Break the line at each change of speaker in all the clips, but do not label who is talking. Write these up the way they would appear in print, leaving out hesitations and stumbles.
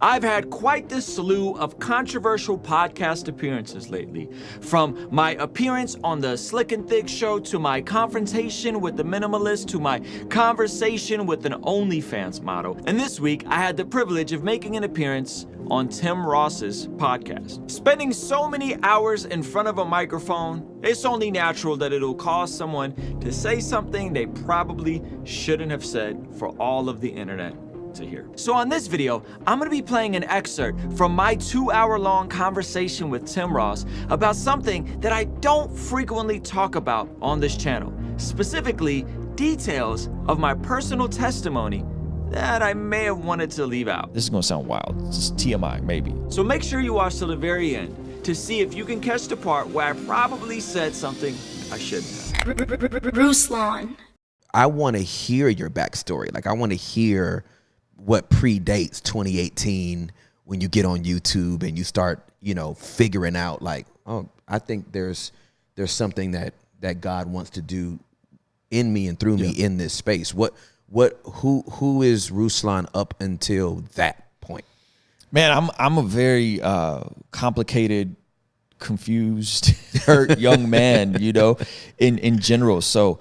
I've had quite the slew of controversial podcast appearances lately, from my appearance on the Slick and Thick show to my confrontation with the minimalist to my conversation with an OnlyFans model. And this week, I had the privilege of making an appearance on Tim Ross's podcast. Spending so many hours in front of a microphone, it's only natural that it'll cause someone to say something they probably shouldn't have said for all of the internet to hear. So on this video, I'm gonna be playing an excerpt from my 2-hour-long conversation with Tim Ross about something that I don't frequently talk about on this channel, specifically details of my personal testimony that I may have wanted to leave out.
This is gonna sound wild. This is TMI, maybe.
So make sure you watch till the very end to see if you can catch the part where I probably said something I shouldn't have.
Ruslan.
I want to hear your backstory. Like, I want to hear what predates 2018 when you get on YouTube and you start, figuring out like, oh, I think there's something that God wants to do in me and through me in this space. Who is Ruslan up until that point?
Man, I'm a very complicated, confused, hurt young man, in general. So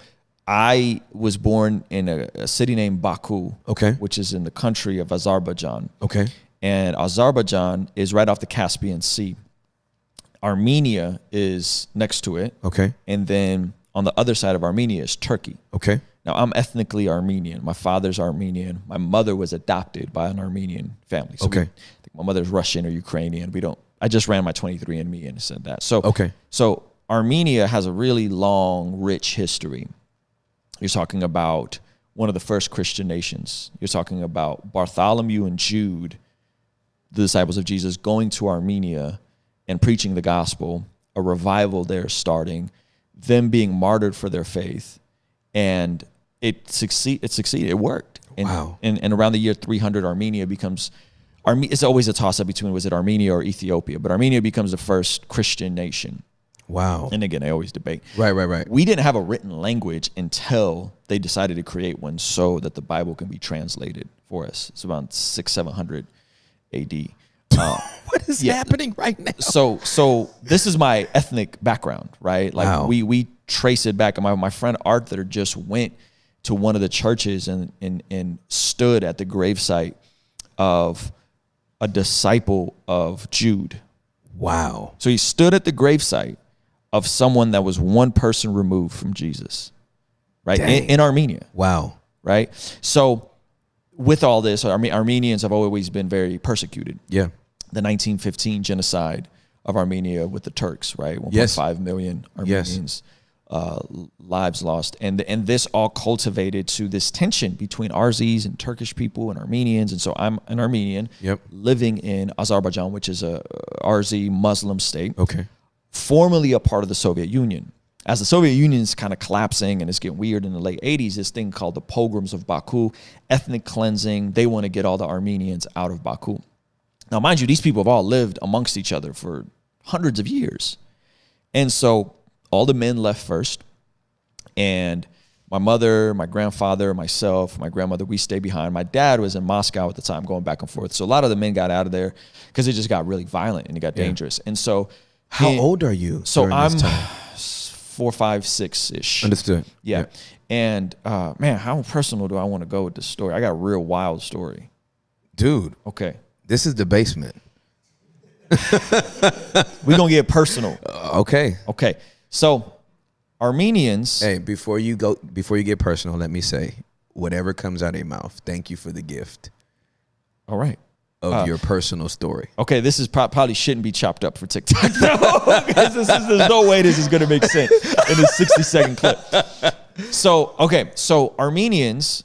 I was born in a city named Baku, which is in the country of Azerbaijan. Okay. And Azerbaijan is right off the Caspian Sea. Armenia is next to it. Okay. And then on the other side of Armenia is Turkey. Okay. Now, I'm ethnically Armenian. My father's Armenian. My mother was adopted by an Armenian family. So I think my mother's Russian or Ukrainian. I just ran my 23andMe and said that. So, so Armenia has a really long, rich history. You're talking about one of the first Christian nations. You're talking about Bartholomew and Jude, the disciples of Jesus, going to Armenia and preaching the gospel, a revival there starting, them being martyred for their faith. And it succeeded. It worked. And, wow. And around the year 300, Armenia becomes, it's always a toss-up between, was it Armenia or Ethiopia? But Armenia becomes the first Christian nation. Wow. And again, they always debate. Right. We didn't have a written language until they decided to create one so that the Bible can be translated for us. It's around 600-700 AD.
What is happening right now?
So this is my ethnic background, right? Like we trace it back. And my friend Arthur just went to one of the churches and stood at the gravesite of a disciple of Jude. Wow. So he stood at the gravesite of someone that was one person removed from Jesus, right? In Armenia. Wow. Right? So with all this, Armenians have always been very persecuted. Yeah. The 1915 genocide of Armenia with the Turks, right? 1.5 million Armenians, lives lost. And this all cultivated to this tension between Arzis and Turkish people and Armenians. And so I'm an Armenian living in Azerbaijan, which is a Arzi Muslim state. Okay. Formerly a part of the Soviet Union. As the Soviet Union is kind of collapsing and it's getting weird in the late 80s, this thing called the pogroms of Baku, ethnic cleansing, they want to get all the Armenians out of Baku. Now, mind you, these people have all lived amongst each other for hundreds of years. And so all the men left first, and my mother, my grandfather, myself, my grandmother, we stayed behind. My dad was in Moscow at the time, going back and forth. So a lot of the men got out of there because it just got really violent and it got dangerous. And so
how old are you?
So I'm 4, 5, 6-ish.
Understood.
Yeah. And man, how personal do I want to go with this story? I got a real wild story.
Dude.
Okay.
This is the basement.
We're going to get personal.
Okay.
So Armenians.
Hey, before you get personal, let me say, whatever comes out of your mouth, thank you for the gift.
All right.
Of your personal story.
Okay, this is probably shouldn't be chopped up for TikTok. No, there's no way this is going to make sense in a 60-second clip. So Armenians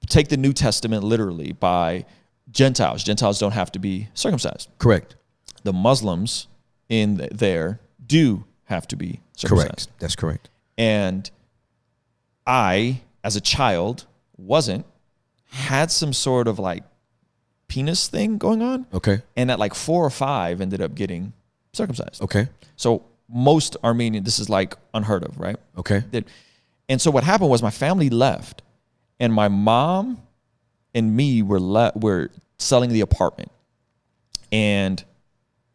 take the New Testament literally by Gentiles. Gentiles don't have to be circumcised.
Correct.
The Muslims in there do have to be circumcised.
Correct. That's correct.
And I, as a child, had some sort of like penis thing going on. Okay. And at like 4 or 5 ended up getting circumcised. Okay. So most Armenian, this is like unheard of, right? Okay. And so what happened was my family left, and my mom and me were selling the apartment. and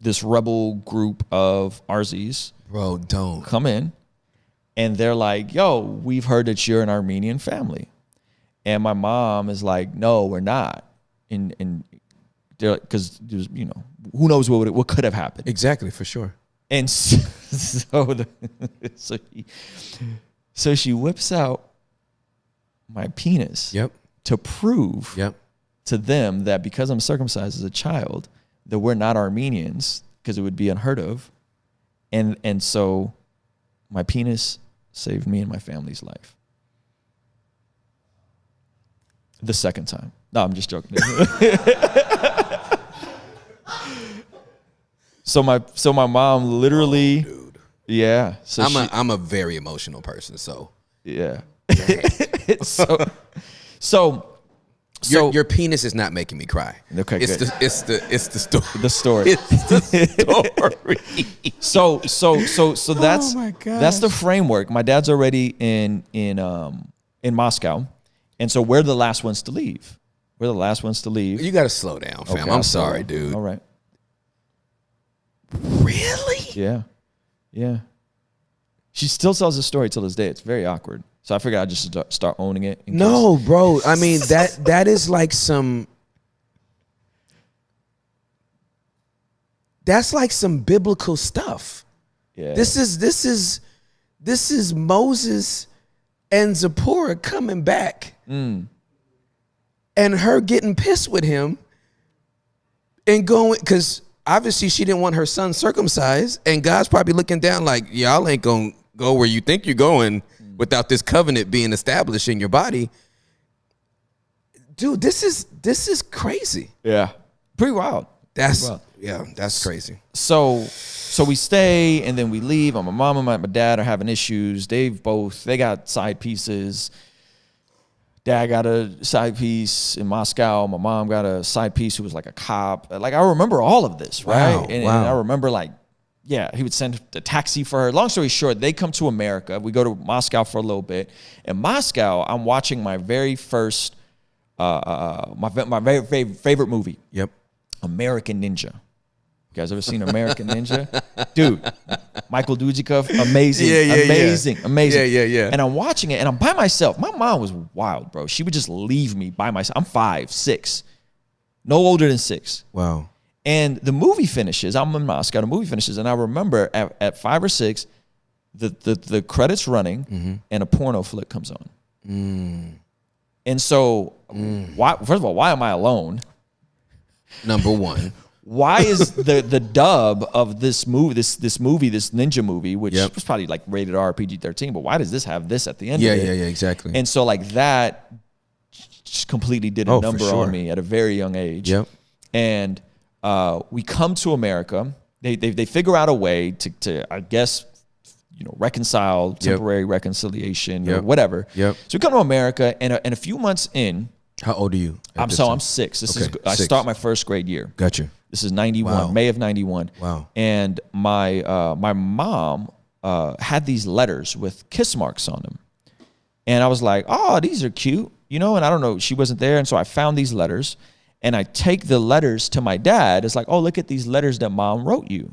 this rebel group of RZs,
Bro, don't.
come in, and they're like, yo, we've heard that you're an Armenian family. And my mom is like, no, we're not. And they're because, you know, who knows what could have happened.
Exactly, for sure.
And so she whips out my penis to prove to them that because I'm circumcised as a child, that we're not Armenians, because it would be unheard of. And so my penis saved me and my family's life. The second time. No, I'm just joking. So my mom literally,
dude.
Yeah. So
I'm a very emotional person, so
yeah. so
your penis is not making me cry.
Okay,
it's
good.
It's the story.
The story.
It's the story.
So that's
Oh my gosh.
that's the framework. My dad's already in Moscow, and so we're the last ones to leave. We're the last ones to leave.
You gotta slow down, fam.
Okay,
I'm sorry, dude.
All right.
Really?
Yeah. Yeah. She still tells the story till this day. It's very awkward. So I figured I'd just start owning it.
No, bro. I mean, that is like some. That's like some biblical stuff.
Yeah.
This is Moses and Zipporah coming back, and her getting pissed with him, and going, because obviously she didn't want her son circumcised, and God's probably looking down like, y'all ain't gonna go where you think you're going without this covenant being established in your body. Dude, this is crazy.
Yeah. Pretty wild.
That's
Pretty wild.
That's crazy.
So we stay and then we leave. And my mom and my dad are having issues. They got side pieces. Dad got a side piece in Moscow. My mom got a side piece who was like a cop. Like, I remember all of this, right?
Wow,
And
wow.
I remember, like, yeah, he would send a taxi for her. Long story short, they come to America. We go to Moscow for a little bit. In Moscow, I'm watching my very first, my very favorite movie.
Yep.
American Ninja. You guys ever seen American Ninja? Dude, Michael Dudikoff, amazing, amazing.
Yeah.
And I'm watching it, and I'm by myself. My mom was wild, bro. She would just leave me by myself. I'm 5, 6, no older than 6.
Wow.
And the movie finishes. I'm in Moscow. The movie finishes, and I remember at 5 or 6, the credits running, and a porno flick comes on. And so, first of all, why am I alone?
Number one.
Why is the dub of this movie, this ninja movie, which was probably like rated R, PG-13, but why does this have this at the end of it?
Yeah, exactly.
And so like that just completely did a number on me at a very young age.
Yep.
And we come to America. They figure out a way to I guess, you know, reconcile, temporary reconciliation or whatever.
Yep.
So we come to America, and a few months in.
How old are you?
I'm 6. I
6.
start my first grade year.
Gotcha.
This is 91,
Wow.
May of 91.
Wow.
And my mom had these letters with kiss marks on them. And I was like, oh, these are cute, you know, and I don't know, she wasn't there. And so I found these letters, and I take the letters to my dad. It's like, oh, look at these letters that mom wrote you.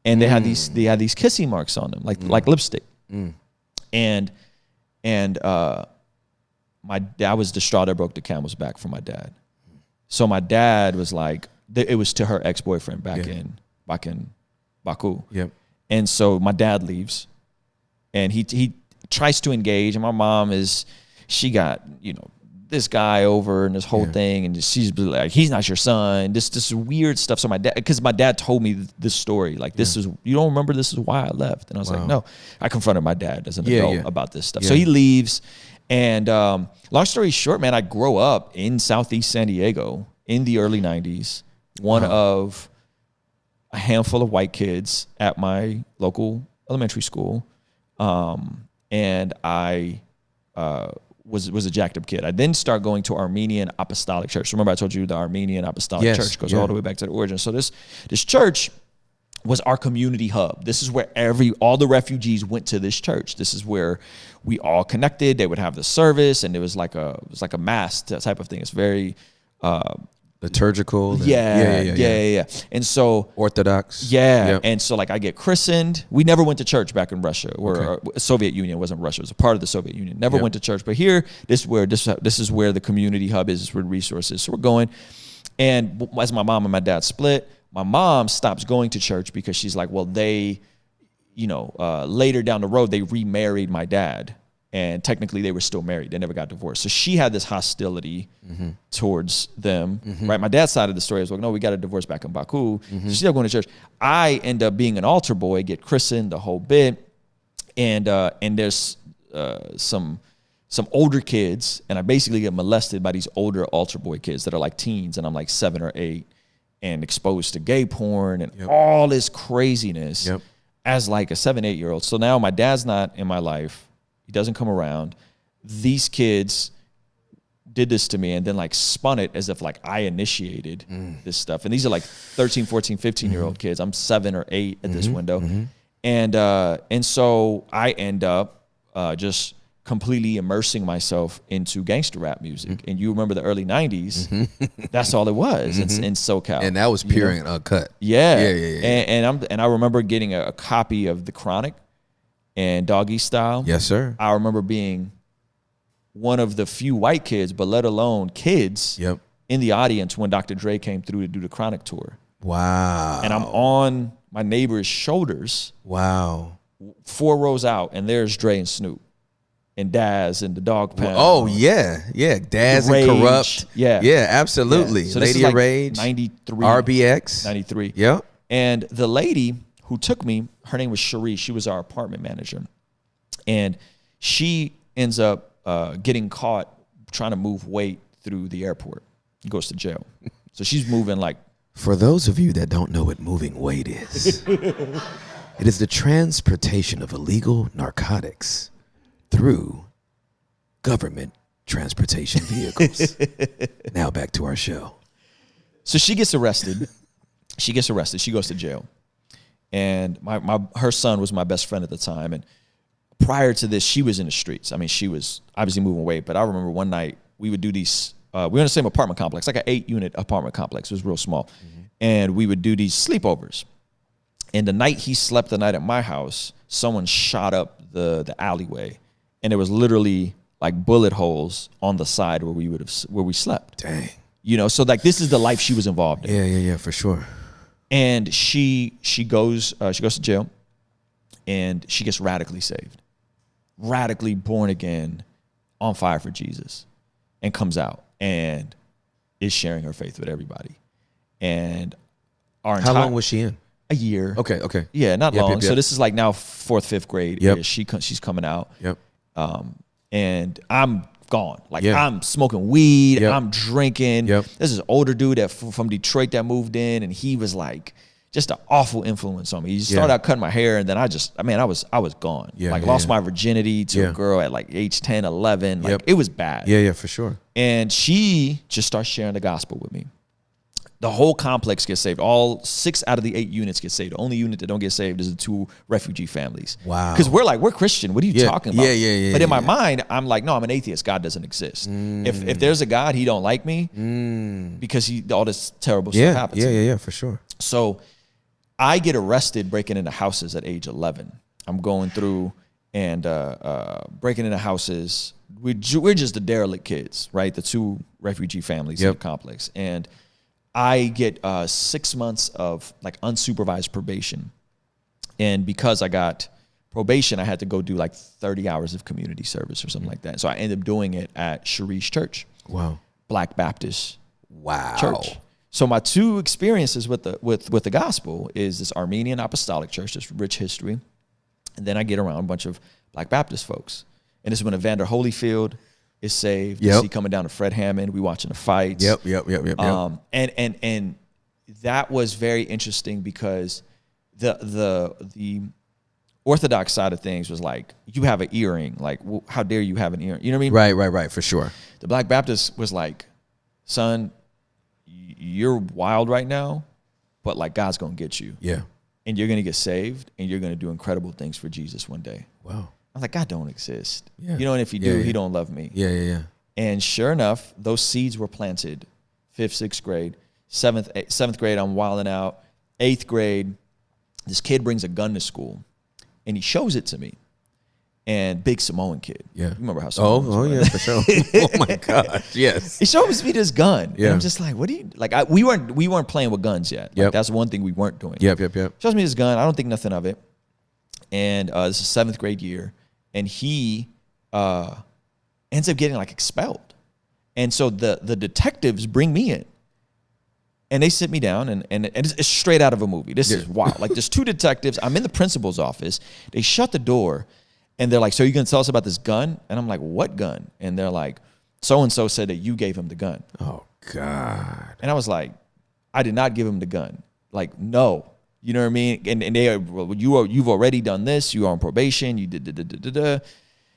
And they had these kissing marks on them, like lipstick. And my dad was distraught. I broke the camel's back for my dad. So my dad was like, it was to her ex-boyfriend back in Baku.
Yep.
And so my dad leaves, and he tries to engage, and my mom she got, you know, this guy over and this whole thing, and she's like, he's not your son. This weird stuff. So because my dad told me this story, like this is, you don't remember, this is why I left. And I was like, no. I confronted my dad as an adult about this stuff. So he leaves. And long story short, man, I grow up in Southeast San Diego in the early 90s, one of a handful of white kids at my local elementary school. And I was a jacked up kid. I then start going to Armenian Apostolic Church. Remember I told you the Armenian Apostolic Church goes all the way back to the origin. So this church was our community hub. This is where all the refugees went to this church. This is where we all connected. They would have the service, and it was like a mass type of thing. It's very
liturgical.
Yeah. And so
Orthodox.
Yeah. And so like I get christened. We never went to church back in Russia, or Soviet Union. It wasn't Russia. It was a part of the Soviet Union. Never went to church. But here, this is where the community hub is, where the resources. So we're going. And as my mom and my dad split, my mom stops going to church because she's like, well, they, later down the road, they remarried my dad. And technically they were still married. They never got divorced. So she had this hostility towards them, right? My dad's side of the story is like, no, we got a divorce back in Baku. So she's not going to church. I end up being an altar boy, get christened, the whole bit. And there's some older kids, and I basically get molested by these older altar boy kids that are like teens, and I'm like 7 or 8, and exposed to gay porn and all this craziness as like a 7, 8-year-old. So now my dad's not in my life. He doesn't come around. These kids did this to me and then like spun it as if like I initiated this stuff. And these are like 13, 14, 15-year-old kids. I'm 7 or 8 at this window. And so I end up just completely immersing myself into gangster rap music. And you remember the early 90s, that's all it was in SoCal.
And that was pure and uncut.
Yeah. And I remember getting a copy of The Chronic and Doggy Style.
Yes, sir.
I remember being one of the few white kids, but let alone kids, in the audience when Dr. Dre came through to do the Chronic tour.
Wow.
And I'm on my neighbor's shoulders.
Wow.
4 rows out, and there's Dre and Snoop and Daz and the Dog Pound.
Oh, yeah. Daz
Rage.
and Corrupt.
Yeah,
absolutely.
So
Lady of Rage.
93.
RBX.
93.
Yep.
And the lady who took me, her name was Cherie. She was our apartment manager. And she ends up getting caught trying to move weight through the airport. Goes to jail. So she's moving like...
For those of you that don't know what moving weight is, it is the transportation of illegal narcotics through government transportation vehicles. Now back to our show.
So she gets arrested. She goes to jail. And her son was my best friend at the time. And prior to this, she was in the streets. I mean, she was obviously moving weight. But I remember one night we would do these, we were in the same apartment complex, like an 8-unit apartment complex. It was real small. And we would do these sleepovers. And the night he slept the night at my house, someone shot up the alleyway. And there was literally like bullet holes on the side where we slept.
Dang.
So like this is the life she was involved in.
Yeah, for sure.
And she goes to jail, and she gets radically saved, radically born again, on fire for Jesus, and comes out and is sharing her faith with everybody. And
how long was she in?
A year.
Okay.
Yeah, not long.
Yep.
So this is like now 4th, 5th grade.
Yep.
She's coming out.
Yep.
And I'm gone. Like I'm smoking weed.
Yep.
I'm drinking.
Yep.
This is an older dude that from Detroit that moved in, and he was like just an awful influence on me. He started out cutting my hair, and then I was gone. Lost my virginity to a girl at like age 10, 11. Like it was bad.
Yeah, for sure.
And she just starts sharing the gospel with me. The whole complex gets saved. All 6 out of the 8 units get saved. The only unit that don't get saved is the 2 refugee families.
Wow.
Because we're Christian. What are you talking about?
Yeah.
But in my mind, I'm like, no, I'm an atheist. God doesn't exist. If there's a God, he don't like me because all this terrible stuff happens.
Yeah, for sure.
So I get arrested breaking into houses at age 11. I'm going through and breaking into houses. We're just the derelict kids, right? The 2 refugee families in the complex. And I get 6 months of like unsupervised probation. And because I got probation, I had to go do like 30 hours of community service or something like that. So I ended up doing it at Cherie's church.
Wow.
Black Baptist
Wow.
church. So my 2 experiences with the gospel is this Armenian Apostolic Church, this rich history. And then I get around a bunch of Black Baptist folks. And this is when Evander Holyfield is saved. You see coming down to Fred Hammond. We watching the fights.
Yep.
And that was very interesting because the Orthodox side of things was like, you have an earring. Like, how dare you have an earring? You know what I mean?
Right, for sure.
The Black Baptist was like, son, you're wild right now, but like God's going to get you.
Yeah.
And you're going to get saved, and you're going to do incredible things for Jesus one day.
Wow.
I was like, God don't exist.
Yeah.
And if he do, he don't love me.
Yeah.
And sure enough, those seeds were planted 5th, 6th grade. 7th grade, I'm wilding out. 8th grade, this kid brings a gun to school, and he shows it to me. And big Samoan kid.
Yeah.
You remember how Samoan
Oh, yeah, for sure. Oh my gosh. Yes.
He shows me this gun.
Yeah.
And I'm just like, what do you like? We weren't playing with guns yet. Like,
Yep.
that's one thing we weren't doing.
Yep.
Shows me this gun. I don't think nothing of it. And this is 7th grade year, and he ends up getting like expelled. And so the detectives bring me in. And they sit me down, and it's straight out of a movie. This is wild. Like, there's 2 detectives. I'm in the principal's office. They shut the door, and they're like, so you going to tell us about this gun? And I'm like, what gun? And they're like, so-and-so said that you gave him the gun.
Oh, God.
And I was like, I did not give him the gun. Like, no. You know what I mean? And they are, well, you've already done this. You are on probation. You did da-da-da-da-da.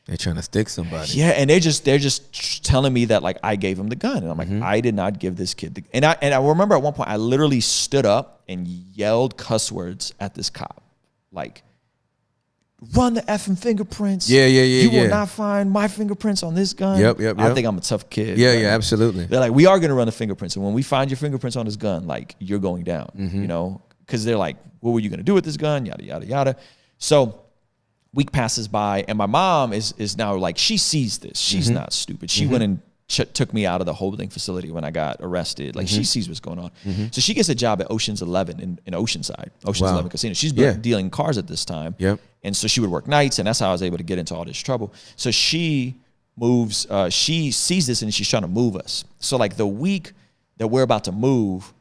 They're trying to stick somebody.
Yeah, and they're just telling me that like I gave him the gun, and I'm like, I did not give this kid the. And I remember at one point I literally stood up and yelled cuss words at this cop, like, run the effing fingerprints.
Yeah.
You will not find my fingerprints on this gun.
Yep.
I think I'm a tough kid.
Yeah,
right?
absolutely.
They're like, we are gonna run the fingerprints, and when we find your fingerprints on this gun, like you're going down. You know, because they're like, what were you gonna do with this gun? Yada yada yada. So. Week passes by, and my mom is now like, she sees this. She's not stupid. She went and took me out of the holding facility when I got arrested. Like, she sees what's going on. So she gets a job at Ocean's 11 in Oceanside, Ocean's 11 Casino. She's been dealing cars at this time.
Yep.
And so she would work nights, and that's how I was able to get into all this trouble. So she moves, she sees this, and she's trying to move us. So like the week that we're about to move,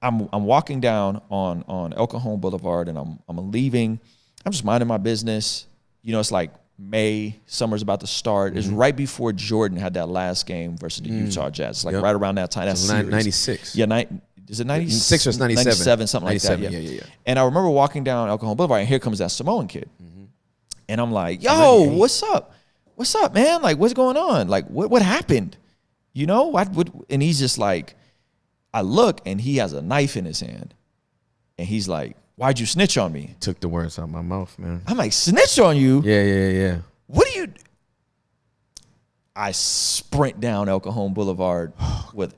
I'm walking down on El Cajon Boulevard, and I'm leaving. I'm just minding my business. You know, it's like May, summer's about to start. It's right before Jordan had that last game versus the Utah Jazz. It's like right around that time. That's
96.
Yeah, is it 96
or 97?
97, something
97,
like that.
yeah.
And I remember walking down El Cajon Boulevard, and here comes that Samoan kid. And I'm like, yo, what's up? What's up, man? Like, what's going on? Like, what happened? You know? And he's just like, I look, and he has a knife in his hand. And he's like, why'd you snitch on me?
Took the words out of my mouth, man.
I'm like, snitch on you?
Yeah.
What do you... I sprint down El Cajon Boulevard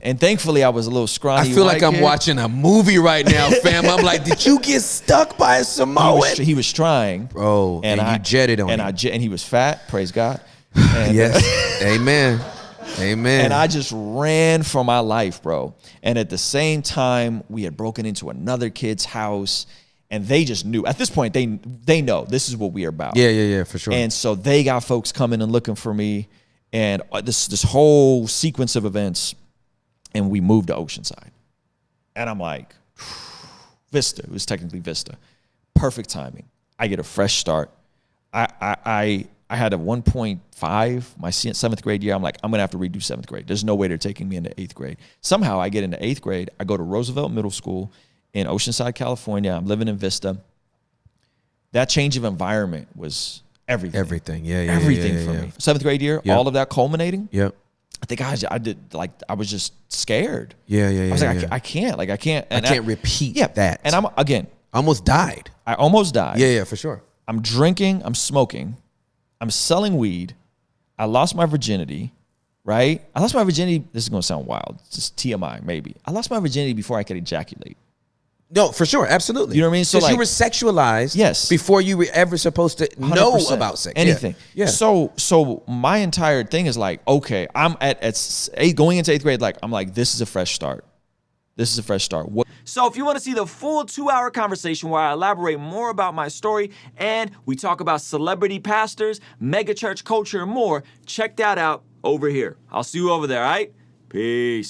and thankfully I was a little scrawny.
I feel like I'm watching a movie right now, fam. I'm like, did you get stuck by a Samoan?
He was trying.
Bro, and you jetted on him.
And he was fat, praise God. And,
yes, amen.
And I just ran for my life, bro. And at the same time, we had broken into another kid's house. And they just knew. At this point, they know this is what we are about.
Yeah, for sure.
And so they got folks coming and looking for me. And this whole sequence of events. And we moved to Oceanside. And I'm like, Vista. It was technically Vista. Perfect timing. I get a fresh start. I had a 1.5 my 7th grade year. I'm like, I'm going to have to redo 7th grade. There's no way they're taking me into 8th grade. Somehow I get into 8th grade. I go to Roosevelt Middle School in Oceanside, California. I'm living in Vista. That change of environment was everything.
Everything, yeah.
Everything for me. 7th grade year, all of that culminating.
Yep.
I think I was just scared.
Yeah.
I was like, I can't. I can't
repeat that.
And
almost died.
I almost died.
Yeah, for sure.
I'm drinking, I'm smoking, I'm selling weed. I lost my virginity, right? I lost my virginity. This is going to sound wild. It's just TMI, maybe. I lost my virginity before I could ejaculate.
No, for sure. Absolutely.
You know what I mean? So
like, you were sexualized before you were ever supposed to know about sex.
Anything. Yeah. So my entire thing is like, okay, I'm going into 8th grade, like, I'm like, this is a fresh start. This is a fresh start. So if you want to see the full 2-hour conversation where I elaborate more about my story and we talk about celebrity pastors, mega church culture, and more, check that out over here. I'll see you over there, all right? Peace.